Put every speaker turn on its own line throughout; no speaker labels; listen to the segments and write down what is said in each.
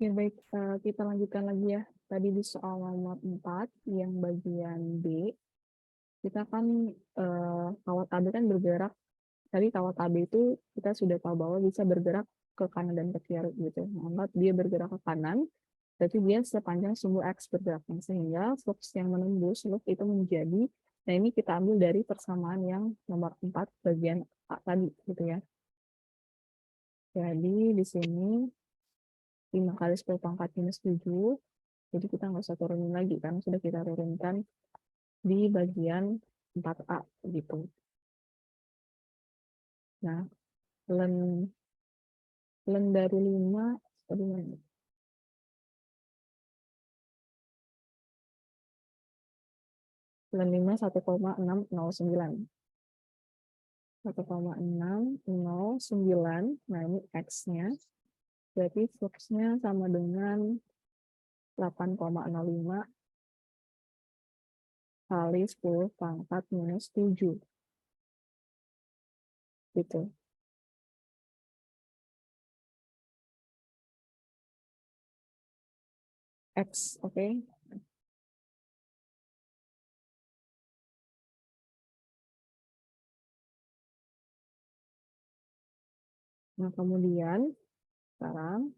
Oke, baik. Kita lanjutkan lagi ya. Tadi di soal nomor 4, yang bagian B, kita kan kawat AB kan bergerak. Tadi kawat AB itu kita sudah tahu bahwa bisa bergerak ke kanan dan ke kiri gitu. Nah, dia bergerak ke kanan, berarti dia sepanjang sumbu X bergeraknya. Sehingga flux yang menembus loop itu menjadi, nah ini kita ambil dari persamaan yang nomor 4 bagian A tadi gitu ya. Jadi di sini 5 kali 10 pangkat minus 7. Jadi kita nggak usah turunin lagi, karena sudah kita turunkan di bagian 4A gitu. Nah, len dari 5, tadi mana? Len 5 1,609. 1,609, nah ini X-nya. Berarti fluxnya sama dengan 8,05 kali 10 pangkat minus 7. Gitu. X, oke. Nah, kemudian sekarang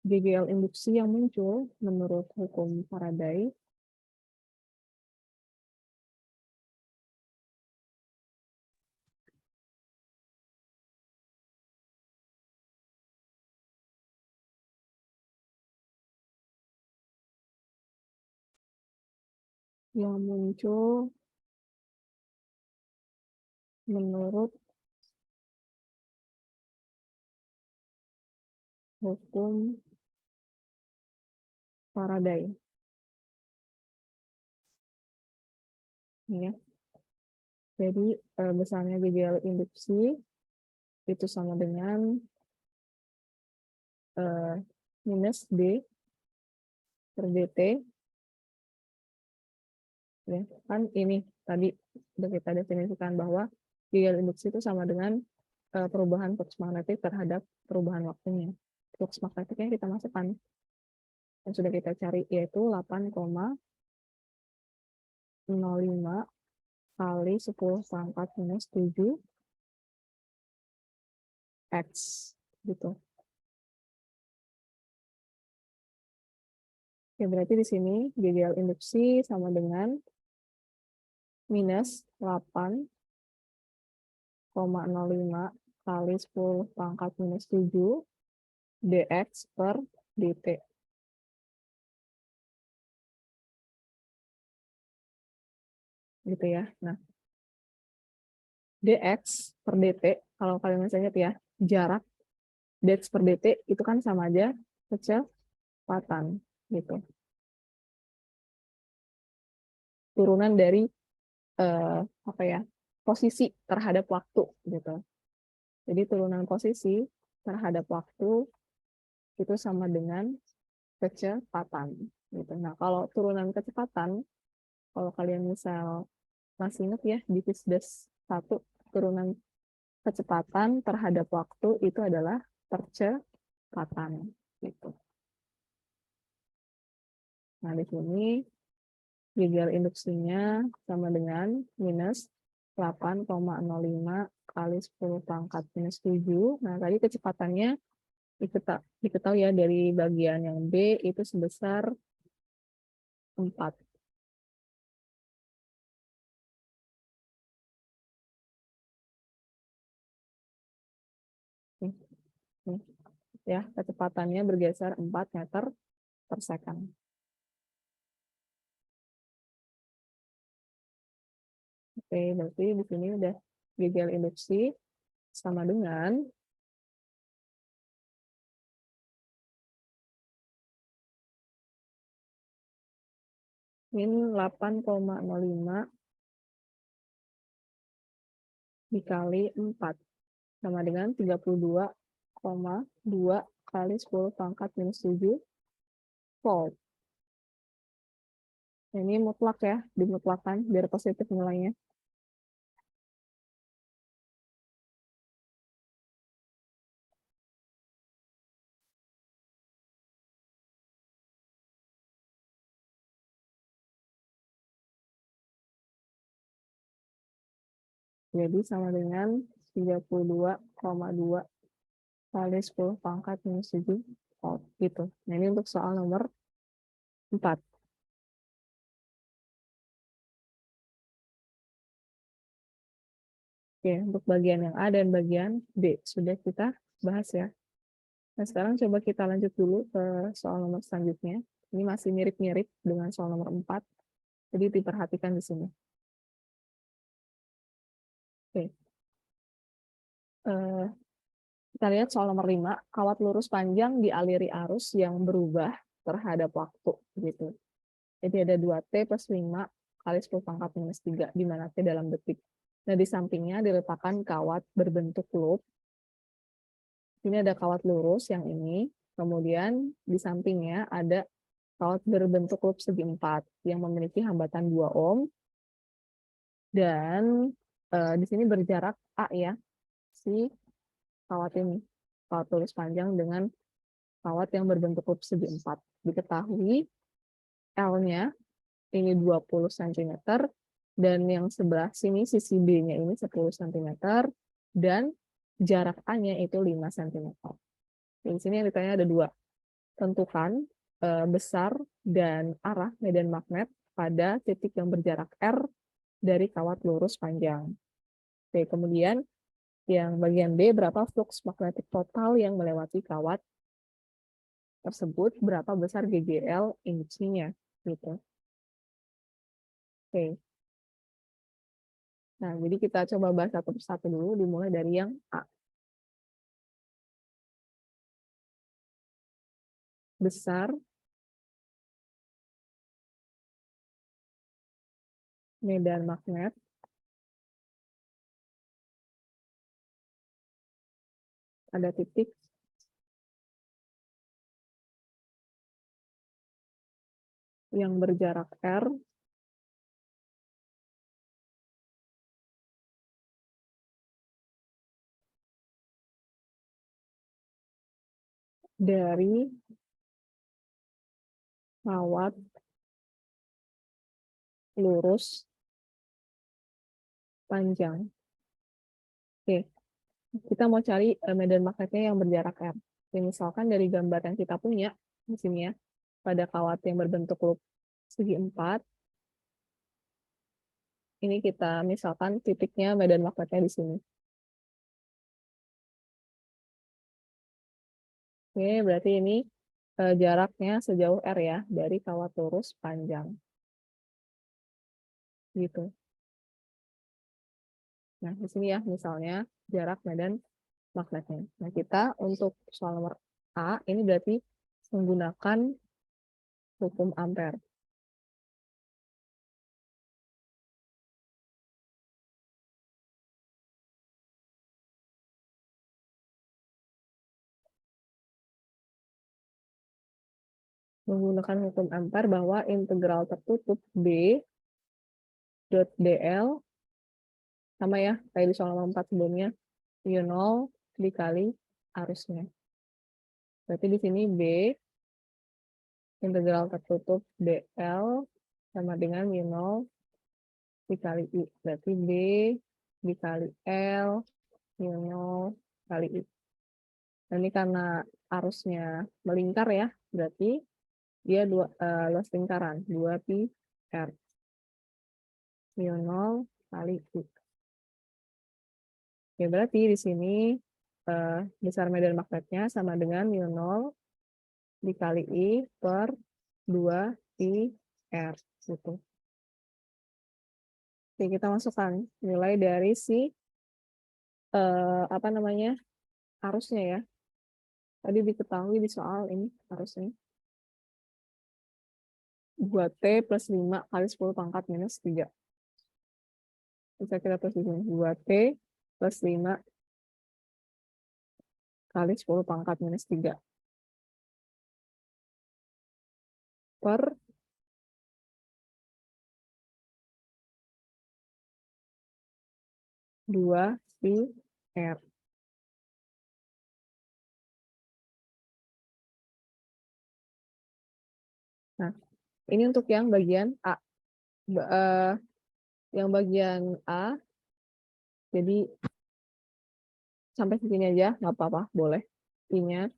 GGL induksi yang muncul menurut hukum Faraday yang muncul menurut hukum Faraday. Ya. Jadi besarnya GGL induksi itu sama dengan minus D per DT. Ya. Kan ini tadi sudah kita definisikan bahwa GGL induksi itu sama dengan perubahan flux magnetik terhadap perubahan waktunya. Flux magnetiknya kita masukkan. Yang sudah kita cari yaitu 8,05 kali 10 pangkat minus 7 X gitu. Ya, berarti di sini GGL induksi sama dengan minus 8,05 kali 10 pangkat minus 7 dx per dt. Gitu ya. Nah, dx per dt, kalau kalian masih ingat ya, jarak dx per dt itu kan sama aja kecepatan gitu. Turunan dari apa ya? Posisi terhadap waktu gitu. Jadi turunan posisi terhadap waktu itu sama dengan kecepatan gitu. Nah, kalau turunan kecepatan, kalau kalian misal masih ingat ya di FISDAS 1, turunan kecepatan terhadap waktu itu adalah percepatan gitu. Nah, di sini GGL induksinya sama dengan minus 8,05 kali 10 pangkat minus 7. Nah, tadi kecepatannya diketahui ya dari bagian yang B itu sebesar 4. Ya, kecepatannya bergeser 4 meter per second. Oke, berarti di sini udah GGL induksi sama dengan min 8,05 dikali 4 sama dengan 32,2 kali 10 pangkat minus 7 volt. Nah, ini mutlak ya, dimutlakan biar positif nilainya. Jadi sama dengan 32,2 kali 10 pangkat minus 7 volt gitu. Nah, ini untuk soal nomor 4. Oke, untuk bagian yang A dan bagian B sudah kita bahas ya. Nah, sekarang coba kita lanjut dulu ke soal nomor selanjutnya. Ini masih mirip-mirip dengan soal nomor 4. Jadi diperhatikan di sini. Oke. Kita lihat soal nomor 5. Kawat lurus panjang dialiri arus yang berubah terhadap waktu. Gitu. Jadi ada 2T plus 5 kali 10 pangkat minus 3, di mana T dalam detik. Nah, di sampingnya diletakkan kawat berbentuk loop. Ini ada kawat lurus yang ini. Kemudian di sampingnya ada kawat berbentuk loop segi 4 yang memiliki hambatan 2 ohm. Dan di sini berjarak A ya, si kawat ini. Kawat lurus panjang dengan kawat yang berbentuk loop segi 4. Diketahui L-nya ini 20 cm, dan yang sebelah sini sisi B-nya ini 10 cm, dan jarak A-nya itu 5 cm. Di sini yang ditanya ada 2. Tentukan besar dan arah medan magnet pada titik yang berjarak R dari kawat lurus panjang. Oke, kemudian yang bagian B, berapa flux magnetik total yang melewati kawat tersebut, berapa besar GGL induksinya, gitu. Oke. Nah, jadi kita coba bahas satu persatu dulu, dimulai dari yang A. Besar medan magnet pada titik yang berjarak R dari kawat lurus panjang. Oke, kita mau cari medan magnetnya yang berjarak R. Oke, misalkan dari gambar yang kita punya di sini ya, pada kawat yang berbentuk loop segi 4, ini kita misalkan titiknya medan magnetnya di sini. Oke, berarti ini jaraknya sejauh R ya, dari kawat lurus panjang. Gitu. Nah, di sini ya, misalnya jarak medan magnetnya. Nah, kita untuk soal nomor A, ini berarti menggunakan hukum Ampere. Menggunakan hukum Ampere bahwa integral tertutup B dot dl sama ya, kayak di soal nomor 4 sebelumnya, mu0 dikali arusnya. Berarti di sini B integral tertutup dl sama dengan mu0 dikali I. Berarti B dikali L mu0 kali I. Nah, ini karena arusnya melingkar ya, berarti dia luas lingkaran, 2pi R. mu0 kali I. Oke, berarti di sini besar medan magnetnya sama dengan mu0 dikali I per 2pi R. Gitu. Oke, kita masukkan nilai dari si apa namanya, arusnya ya. Tadi diketahui di soal ini arusnya. 2T plus 5 kali 10 pangkat minus 3. Bisa kita tulis di sini. 2T plus 5 kali 10 pangkat minus 3. Per 2 pi R. Nah, ini untuk yang bagian A. Yang bagian A, jadi sampai sini aja, nggak apa-apa, boleh. Pi-nya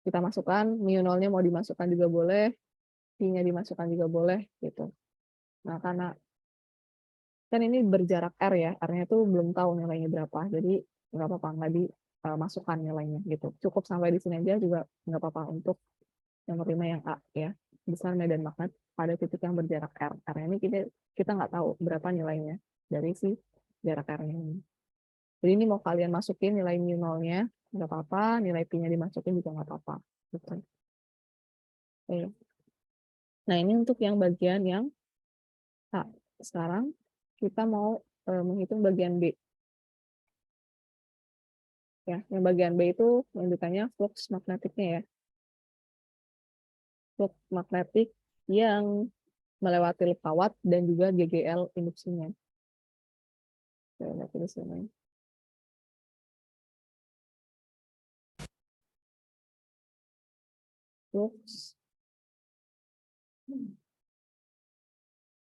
kita masukkan, mu nolnya mau dimasukkan juga boleh, pi-nya dimasukkan juga boleh, gitu. Nah, karena kan ini berjarak R ya, R-nya tuh belum tahu nilainya berapa, jadi nggak apa-apa, nggak dimasukkan nilainya, gitu. Cukup sampai di sini aja juga nggak apa-apa untuk yang pertama yang A, ya. Besar medan magnet pada titik yang berjarak R. R ini kita nggak tahu berapa nilainya dari si jarak R ini. Jadi ini mau kalian masukin nilai mu nolnya, nggak apa-apa, nilai pi-nya dimasukin juga nggak apa-apa. Gitu. Oke. Nah, ini untuk yang bagian yang A. Sekarang kita mau menghitung bagian B. Ya, yang bagian B itu yang ditanya flux magnetiknya ya. Flux magnetik yang melewati loop kawat dan juga GGL induksinya. Saya lihat di sini. Flux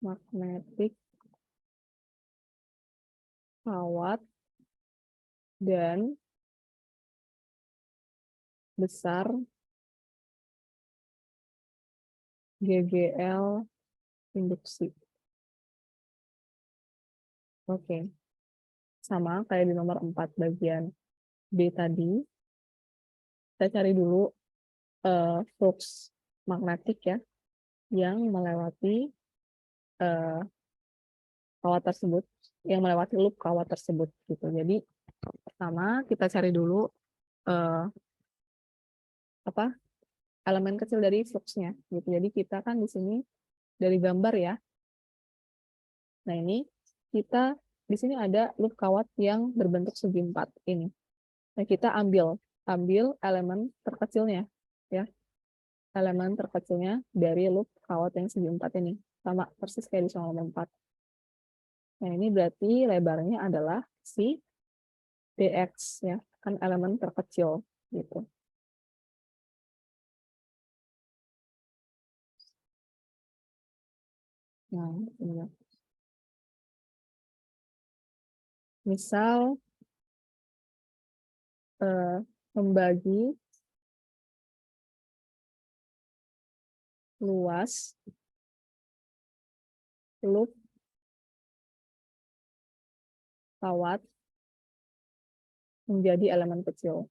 magnetik kawat dan besar GGL induksi. Oke. Sama kayak di nomor 4 bagian B tadi. Kita cari dulu flux magnetik ya yang melewati kawat tersebut, yang melewati loop kawat tersebut gitu. Jadi pertama kita cari dulu apa elemen kecil dari fluxnya gitu. Jadi kita kan di sini dari gambar ya. Nah, ini kita di sini ada loop kawat yang berbentuk segi 4 ini. Nah, kita ambil elemen terkecilnya ya. Elemen terkecilnya dari loop kawat yang segi 4 ini. Sama persis kayak di soal nomor 4. Nah, ini berarti lebarnya adalah si dx ya, kan elemen terkecil gitu. Nah, ini. Misal membagi luas loop kawat menjadi elemen kecil.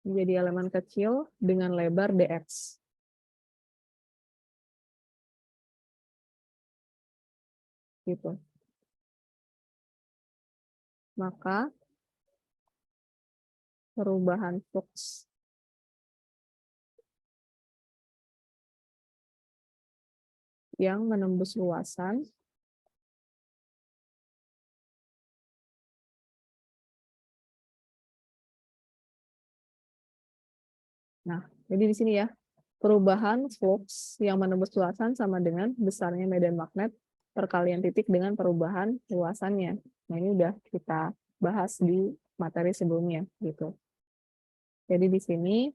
Menjadi elemen kecil dengan lebar dx. Gitu. Maka perubahan flux yang menembus luasan nah, jadi di sini ya, perubahan flux yang menembus luasan sama dengan besarnya medan magnet perkalian titik dengan perubahan luasannya. Nah, ini udah kita bahas di materi sebelumnya gitu. Jadi di sini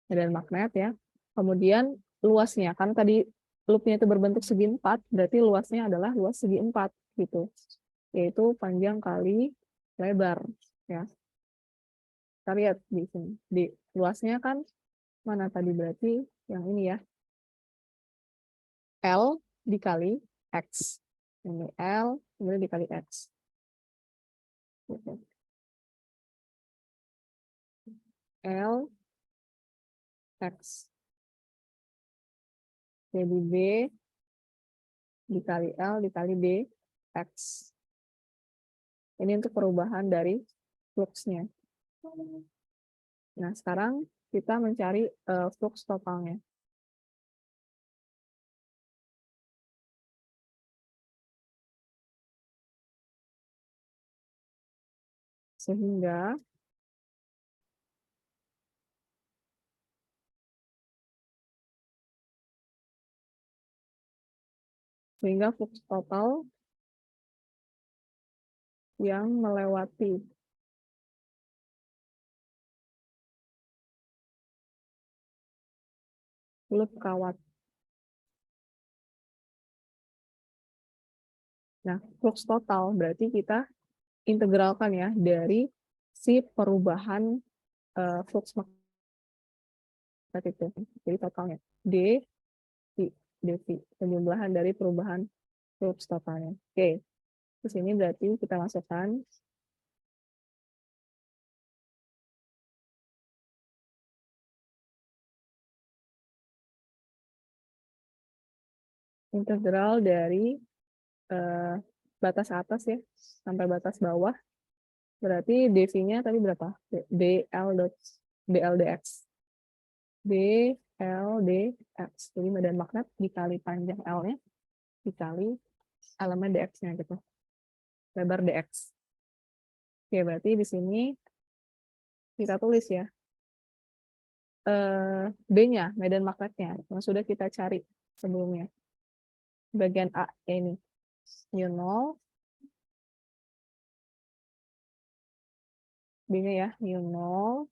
medan magnet ya. Kemudian luasnya, kan tadi loopnya itu berbentuk segi 4, berarti luasnya adalah luas segi 4 gitu. Yaitu panjang kali lebar ya. Kita lihat di sini. Di luasnya kan mana tadi berarti yang ini ya. L dikali X. Ini L kemudian dikali X. Gitu. L X. Jadi B dikali L dikali B X. Ini untuk perubahan dari fluxnya. Nah, sekarang kita mencari flux totalnya. Sehingga sehingga flux total yang melewati loop kawat. Nah, flux total berarti kita integralkan ya dari si perubahan flux magnetik itu. Jadi totalnya D dV, penjumlahan dari perubahan flux totalnya. Oke, di sini berarti kita masukkan integral dari batas atas ya sampai batas bawah. Berarti dV-nya tadi berapa? dl dx. dl dx. Jadi medan magnet dikali panjang L-nya dikali elemen dx-nya gitu. Lebar dx. Oke, berarti di sini kita tulis ya. B-nya, medan magnetnya, yang sudah kita cari sebelumnya. Bagian A ini. mu0, B-nya ya, mu0,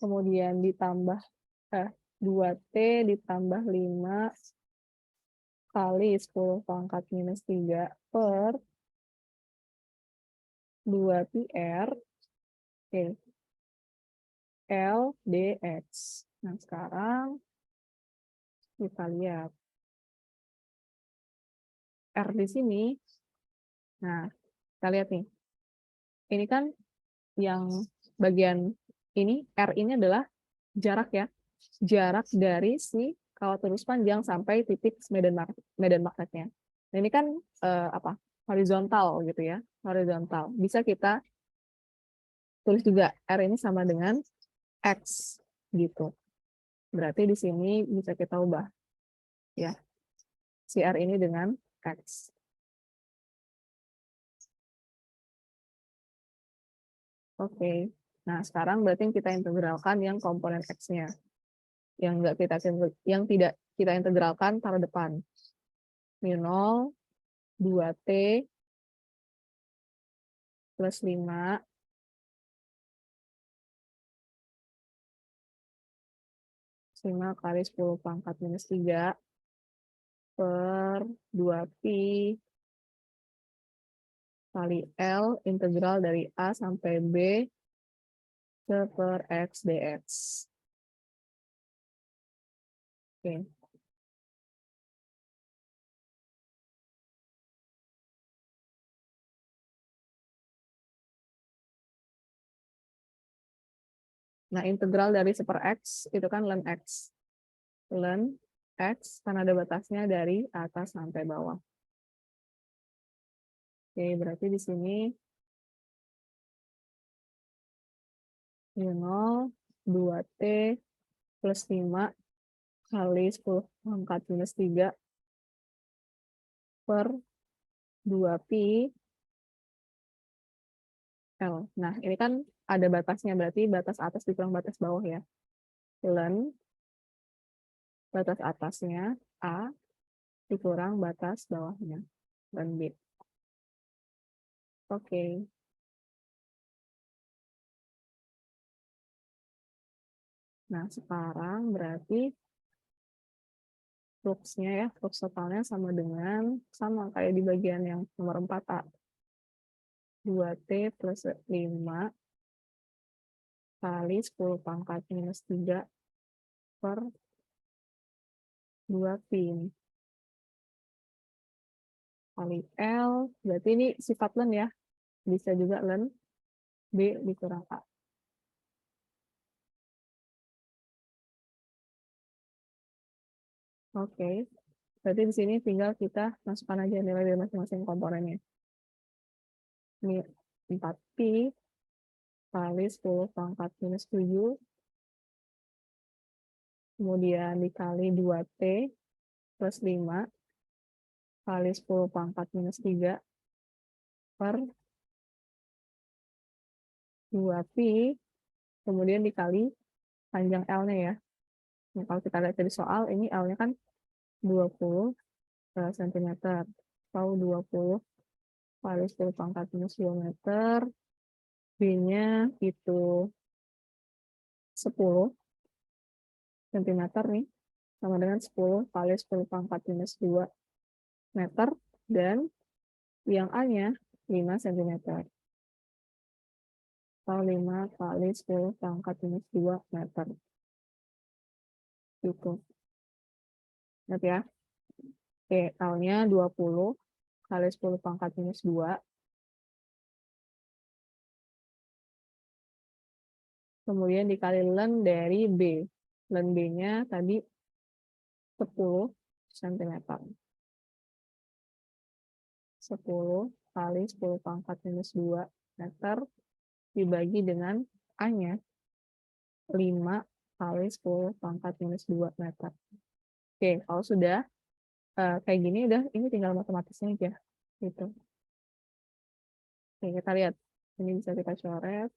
kemudian ditambah 2T ditambah 5 kali 10 pangkat minus 3 per 2πr L dx. Nah, sekarang kita lihat R di sini. Nah, kita lihat nih. Ini kan yang bagian ini, R ini adalah jarak ya. Jarak dari si kawat lurus panjang sampai titik medan magnetnya. Nah, ini kan horizontal gitu ya. Horizontal. Bisa kita tulis juga R ini sama dengan X gitu. Berarti di sini bisa kita ubah ya. Si R ini dengan X. Oke. Nah, sekarang berarti kita integralkan yang komponen X-nya. Yang tidak kita integralkan taruh depan. mu0 2T plus 5 kali 10 pangkat minus 3 per 2pi kali L integral dari A sampai B per X dx. Oke. Nah, integral dari 1 per X itu kan ln X. Ln X karena ada batasnya dari atas sampai bawah. Oke, berarti di sini mu0 2T plus 5 kali 10 pangkat minus 3 per 2pi L. Nah, ini kan ada batasnya, berarti batas atas dikurang batas bawah ya. Ln batas atasnya A dikurang batas bawahnya. Dan B. Oke. Nah, sekarang berarti fluxnya ya, flux totalnya sama kayak di bagian yang nomor 4A. 2T plus 5 kali 10 pangkat minus 3 per 2pi kali L. Berarti ini sifat ln ya. Bisa juga ln B dikurang A. Oke. Berarti di sini tinggal kita masukkan aja nilai dari masing-masing komponennya. Ini 4pi kali 10 pangkat minus 7, kemudian dikali 2T plus 5 kali 10 pangkat minus 3 per 2pi, kemudian dikali panjang L-nya ya. Nah, kalau kita lihat dari soal, ini L-nya kan 20 cm, atau 20 kali 10 pangkat minus 2 meter, B-nya itu 10 cm nih, sama dengan 10 kali 10 pangkat minus 2 meter, dan yang A-nya 5 cm, atau 5 kali 10 pangkat minus 2 meter. Gitu. Lihat ya. Oke, L-nya 20 kali 10 pangkat minus 2. Kemudian dikali len dari B. Len B-nya tadi 10 cm. 10 kali 10 pangkat minus 2 meter dibagi dengan A-nya 5 kali 10 pangkat minus 2 meter. Oke, kalau sudah kayak gini, udah ini tinggal matematisnya aja. Gitu. Oke, kita lihat. Ini bisa kita coret.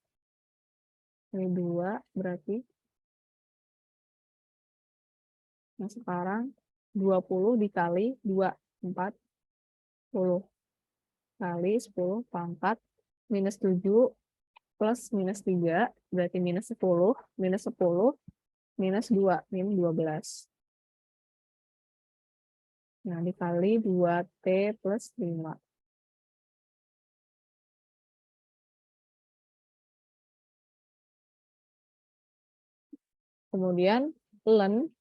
Ini 2 berarti. Nah, sekarang 20 dikali 2, 40 kali 10 pangkat minus 7 plus minus 3, berarti minus 10, minus 10, minus 2, min 12. Nah, dikali 2T plus 5. Kemudian, len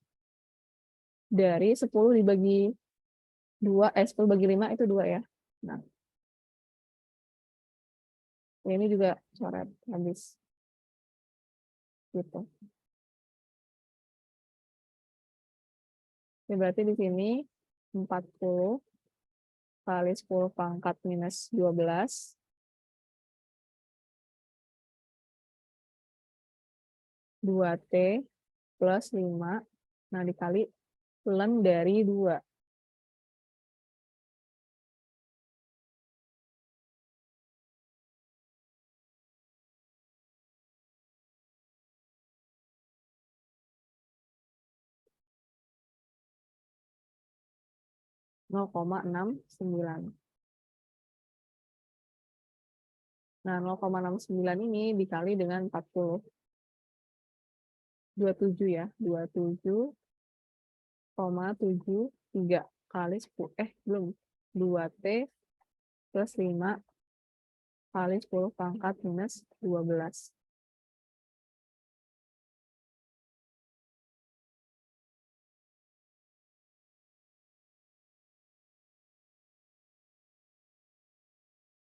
dari 10 dibagi 2, 10 bagi 5 itu 2 ya. Nah, ini juga coret habis. Gitu. Ya, berarti di sini 40 kali 10 pangkat minus 12 2T plus 5. Nah, dikali len dari 2. Nol koma 69. Nah, 0,69 ini dikali dengan 40. 27 ya. 27,73 kali 10. Belum. 2T plus 5 kali 10 pangkat minus 12.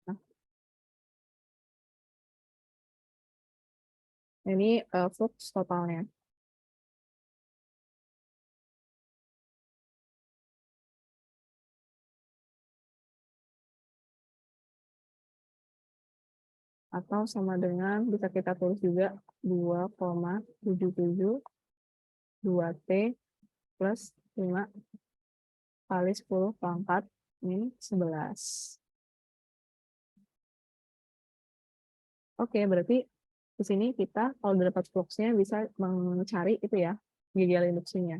Nah, ini flux totalnya. Atau sama dengan, bisa kita tulis juga 2,77 2T plus 5 kali 10 pangkat min 11. Oke, berarti di sini kita kalau dapat fluxnya bisa mencari itu ya, GGL induksinya.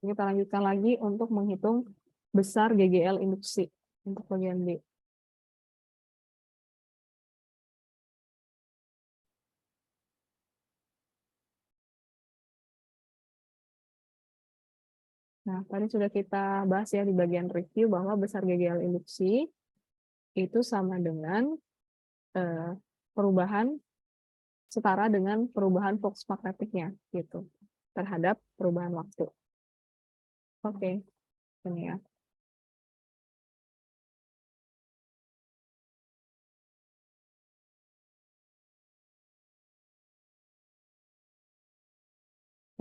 Kita lanjutkan lagi untuk menghitung besar GGL induksi untuk bagian B. Nah, tadi sudah kita bahas ya di bagian review bahwa besar GGL induksi itu sama dengan perubahan setara dengan perubahan flux magnetiknya gitu terhadap perubahan waktu. Oke, ini ya.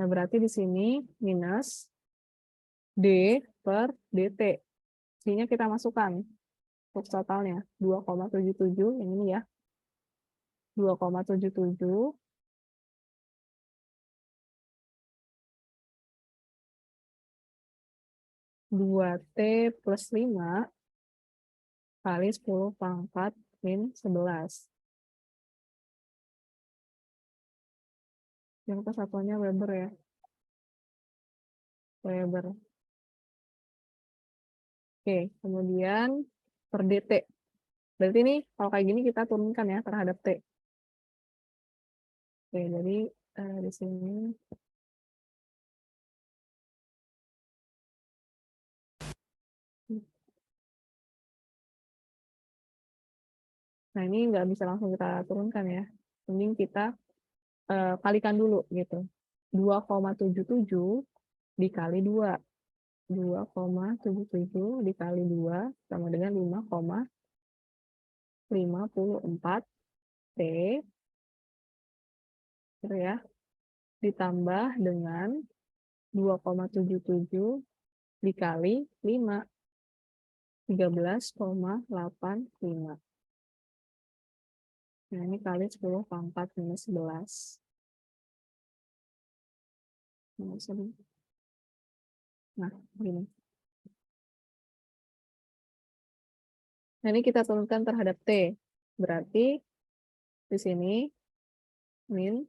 Nah, berarti di sini minus D per DT. Sini kita masukkan untuk totalnya 2,77 ini ya. 2,77 2T plus 5 kali 10 pangkat min 11. Yang kesatuannya Weber ya. Weber. Oke, kemudian per DT. Berarti ini kalau kayak gini kita turunkan ya terhadap T. Oke, jadi di sini nah ini nggak bisa langsung kita turunkan ya. Mending kita kalikan dulu gitu. 2,77 dikali 2. 2,77 dikali 2 sama dengan 5,54 T gitu ya. Ditambah dengan 2,77 dikali 5. 13,85. Nah, ini kali 10 pangkat minus 11. Nah, gini. Nah, ini kita turunkan terhadap T. Berarti di sini min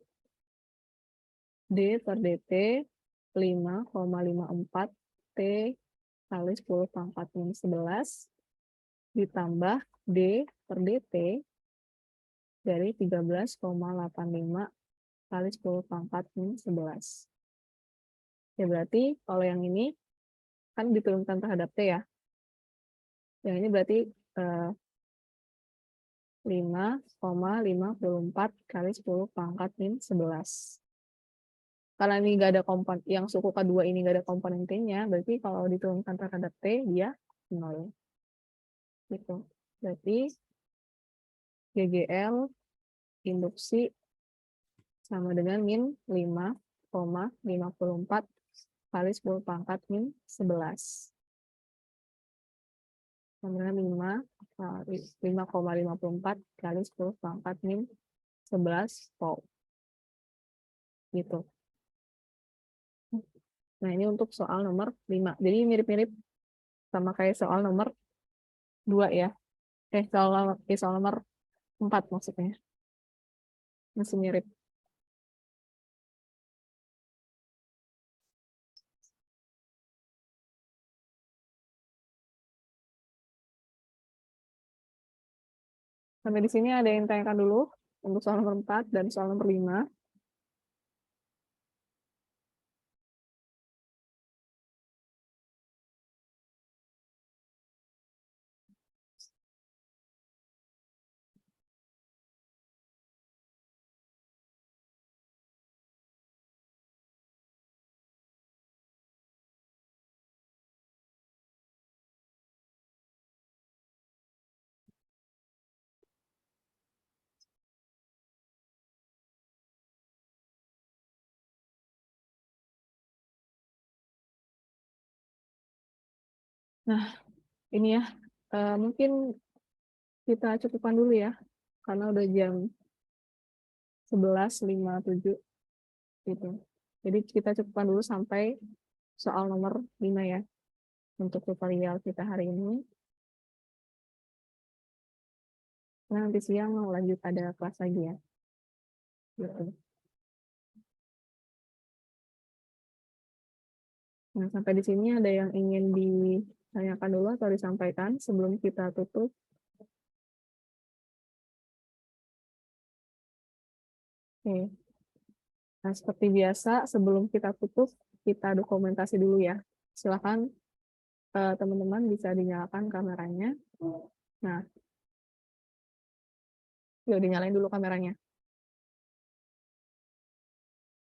D per DT 5,54 T kali 10 pangkat minus 11 ditambah D per DT dari 13,85 kali 10 pangkat minus 11. Ya berarti kalau yang ini kan diturunkan terhadap T ya. Yang ini berarti 5,54 kali 10 pangkat min 11. Karena ini nggak ada komponen, yang suku kedua ini nggak ada komponen T-nya, berarti kalau diturunkan terhadap T, dia 0. Gitu. Berarti GGL induksi sama dengan min 5,54 kali 10 pangkat min 11. Sama dengan 5,54 kali 10 pangkat min 11 volt. Gitu. Nah, ini untuk soal nomor 5. Jadi mirip-mirip sama kayak soal nomor 2 ya. Soal nomor 4 maksudnya. Masih mirip. Sampai di sini ada yang tanyakan dulu untuk soal nomor 4 dan soal nomor 5. Nah, ini ya. Mungkin kita cukupkan dulu ya. Karena udah jam 11.57 gitu. Jadi kita cukupkan dulu sampai soal nomor 5 ya. Untuk tutorial kita hari ini. Nah, nanti siang mau lanjut ada kelas lagi ya. Gitu. Nah, sampai di sini ada yang ingin ditanyakan dulu atau disampaikan sebelum kita tutup. Oke. Nah, seperti biasa, sebelum kita tutup, kita dokumentasi dulu ya. Silakan teman-teman bisa dinyalakan kameranya. Nah, yuk dinyalain dulu kameranya.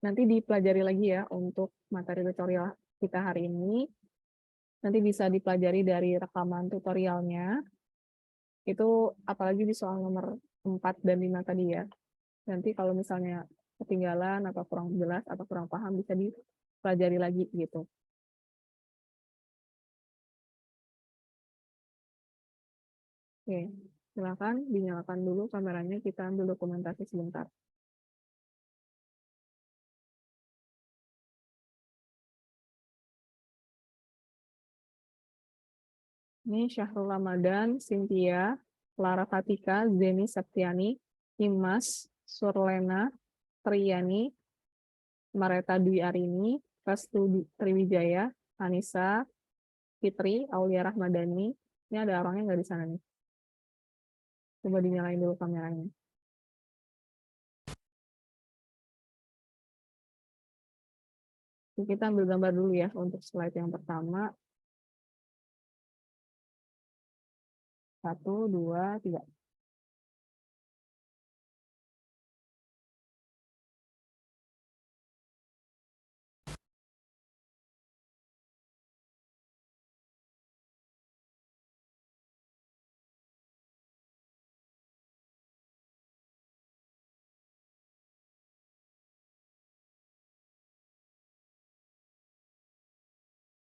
Nanti dipelajari lagi ya untuk materi tutorial kita hari ini. nanti bisa dipelajari dari rekaman tutorialnya. Itu apalagi di soal nomor 4 dan 5 tadi ya. Nanti kalau misalnya ketinggalan atau kurang jelas atau kurang paham bisa dipelajari lagi gitu. Oke, silakan dinyalakan dulu kameranya, kita ambil dokumentasi sebentar. Ini Syahrul Ramadan, Cynthia, Lara Fatika, Zeni Septiani, Imas, Surlena, Triyani, Mareta Dwi Arini, Restu Triwijaya, Anissa, Fitri, Aulia Rahmadani. Ini ada orangnya nggak di sana nih? Coba dinyalain dulu kameranya. Kita ambil gambar dulu ya untuk slide yang pertama. 1, 2, 3.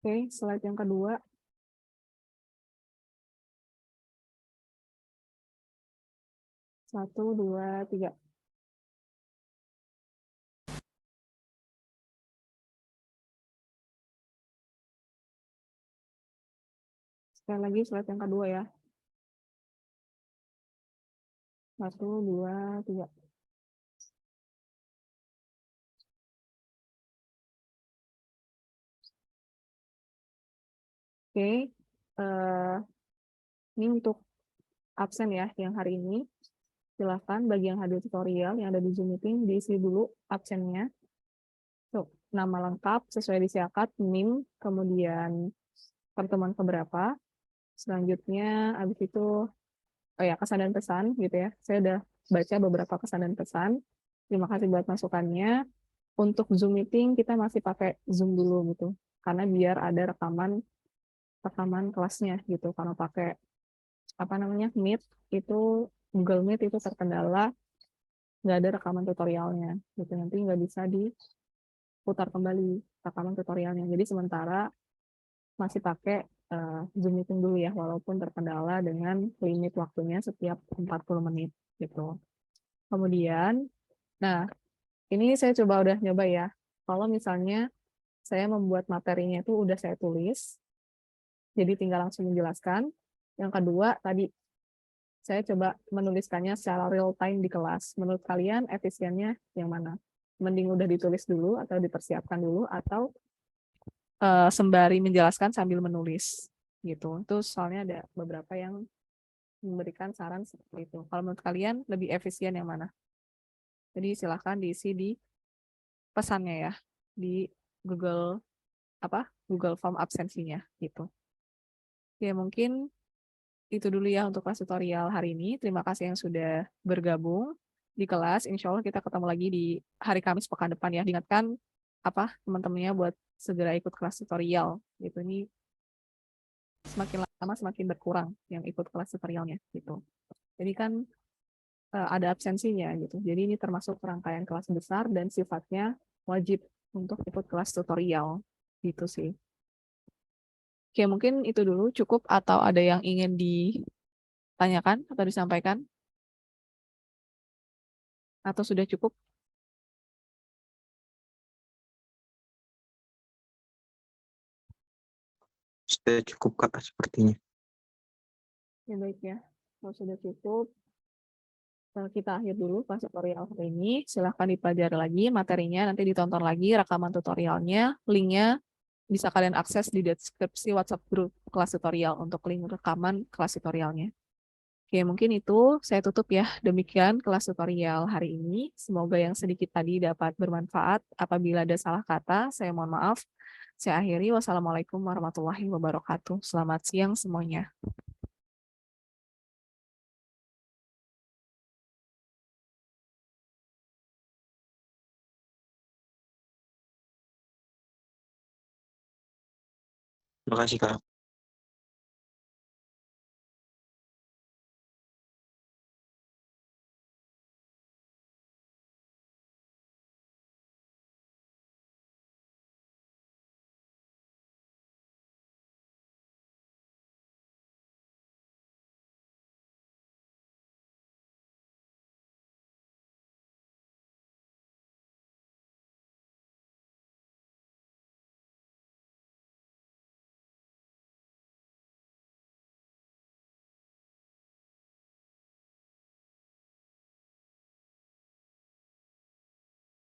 Oke, slide yang kedua. Satu, dua, tiga. Sekali lagi slide yang kedua ya. 1, 2, 3. Oke, ini untuk absen ya yang hari ini. Silahkan bagi yang hadir tutorial yang ada di Zoom meeting diisi dulu absennya. Tuh, nama lengkap sesuai disiakat, NIM, kemudian pertemuan keberapa. Selanjutnya, habis itu, oh ya, kesan dan pesan gitu ya. Saya udah baca beberapa kesan dan pesan. Terima kasih buat masukannya. Untuk Zoom meeting kita masih pakai Zoom dulu gitu. Karena biar ada rekaman kelasnya gitu. Kalau pakai apa namanya Meet itu Google Meet itu terkendala nggak ada rekaman tutorialnya gitu, nanti nggak bisa diputar kembali rekaman tutorialnya. Jadi sementara masih pakai Zoom meeting dulu ya, walaupun terkendala dengan limit waktunya setiap 40 menit gitu. Kemudian, nah ini saya coba udah nyoba ya, kalau misalnya saya membuat materinya itu udah saya tulis, jadi tinggal langsung menjelaskan. Yang kedua, tadi saya coba menuliskannya secara real time di kelas. Menurut kalian efisiennya yang mana? Mending udah ditulis dulu atau dipersiapkan dulu atau sembari menjelaskan sambil menulis gitu. Itu soalnya ada beberapa yang memberikan saran seperti itu. Kalau menurut kalian lebih efisien yang mana? Jadi silahkan diisi di pesannya ya di Google Google Form absensinya gitu. Oke, mungkin itu dulu ya untuk kelas tutorial hari ini. Terima kasih yang sudah bergabung di kelas. Insya Allah kita ketemu lagi di hari Kamis pekan depan ya. Diingatkan teman-temannya buat segera ikut kelas tutorial. Gitu, ini semakin lama semakin berkurang yang ikut kelas tutorialnya gitu. Jadi kan ada absensinya gitu. Jadi ini termasuk rangkaian kelas besar dan sifatnya wajib untuk ikut kelas tutorial gitu sih. Oke, mungkin itu dulu cukup atau ada yang ingin ditanyakan atau disampaikan? Atau sudah cukup?
Sudah cukup Kak sepertinya.
Ya baik ya, kalau sudah cukup, kita akhir dulu kelas tutorial hari ini. Silahkan dipelajari lagi materinya, nanti ditonton lagi rekaman tutorialnya. Linknya bisa kalian akses di deskripsi WhatsApp grup kelas tutorial untuk link rekaman kelas tutorialnya. Oke, mungkin itu saya tutup ya. Demikian kelas tutorial hari ini. Semoga yang sedikit tadi dapat bermanfaat. Apabila ada salah kata, saya mohon maaf. Saya akhiri. Wassalamualaikum warahmatullahi wabarakatuh. Selamat siang semuanya.
Makasih, Kak.